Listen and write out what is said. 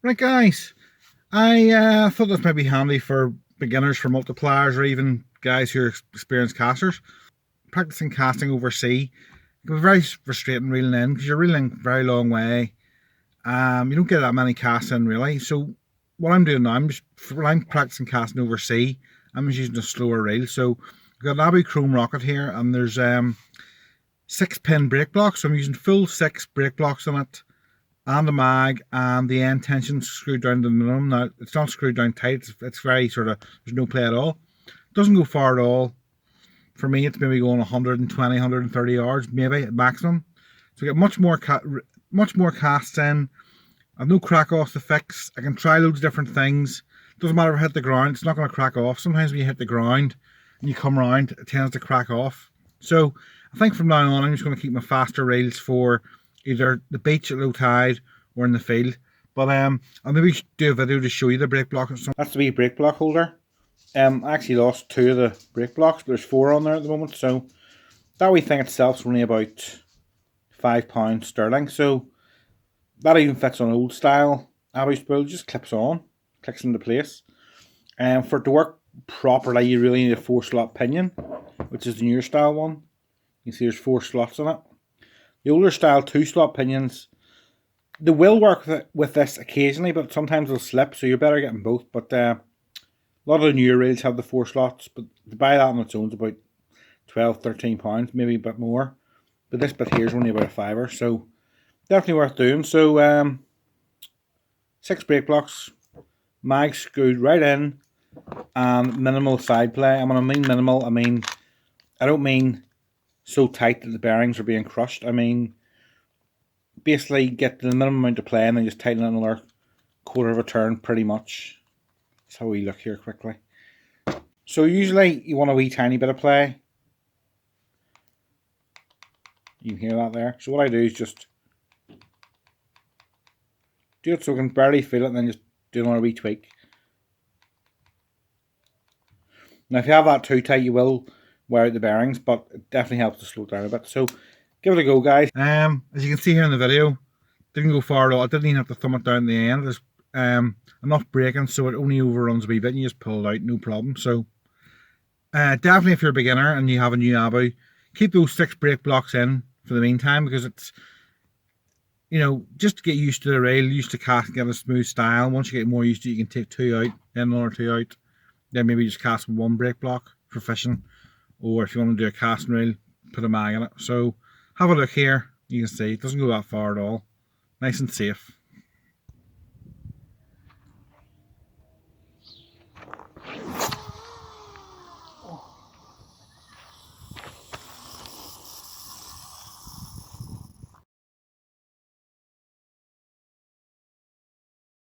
Right, guys, I thought this might be handy for beginners, for multipliers, or even guys who are experienced casters. Practicing casting over sea can be very frustrating reeling in because you're reeling a very long way. You don't get that many casts in really. So what I'm doing now, when I'm practicing casting over sea, I'm just using a slower reel. So I've got an Abu Chrome Rocket here, and there's 6-pin brake blocks. So I'm using full 6 brake blocks on it, and the mag, and the end tension screwed down to the minimum. Now it's not screwed down tight, it's very sort of, there's no play at all. It doesn't go far at all. For me it's maybe going 120, 130 yards maybe at maximum. So I get much more casts in. I've no crack offs to fix. I can try loads of different things. Doesn't matter if I hit the ground, it's not going to crack off. Sometimes when you hit the ground and you come around, it tends to crack off. So I think from now on I'm just going to keep my faster reels for either the beach at low tide or in the field. But I'll maybe do a video to show you the brake block. That's the wee brake block holder. I actually lost 2 of the brake blocks, but there's 4 on there at the moment. So that wee thing itself is only about £5 sterling. So that even fits on old style Abbey spool, just clips on, clicks into place. And for it to work properly, you really need a 4-slot pinion, which is the newer style one. You can see there's 4 slots in it. The older style 2-slot pinions, they will work with this occasionally, but sometimes they'll slip, so you're better getting both. But a lot of the newer reels have the 4 slots, but to buy that on its own is about £12-13, maybe a bit more. But this bit here is only about a fiver, so definitely worth doing. So 6 brake blocks, mag screwed right in, and minimal side play. And when I mean minimal, I don't mean so tight that the bearings are being crushed. I mean basically get the minimum amount of play and then just tighten it another quarter of a turn pretty much. That's how we look here quickly. So usually you want a wee tiny bit of play. You can hear that there. So what I do is just do it so I can barely feel it and then just do another wee tweak. Now if you have that too tight you will wear out the bearings, but it definitely helps to slow it down a bit. So give it a go, guys. As you can see here in the video, didn't go far at all. I didn't even have to thumb it down at the end. There's enough braking so it only overruns a wee bit and you just pull it out, no problem. So definitely if you're a beginner and you have a new Abu, keep those 6 brake blocks in for the meantime, because it's, you know, just to get used to the rail, used to cast, get a smooth style. Once you get more used to it, you can take 2 out, then another 2 out, then maybe just cast with 1 brake block for fishing, or if you want to do a casting rail, put a mag in it. So have a look here, you can see it doesn't go that far at all, nice and safe.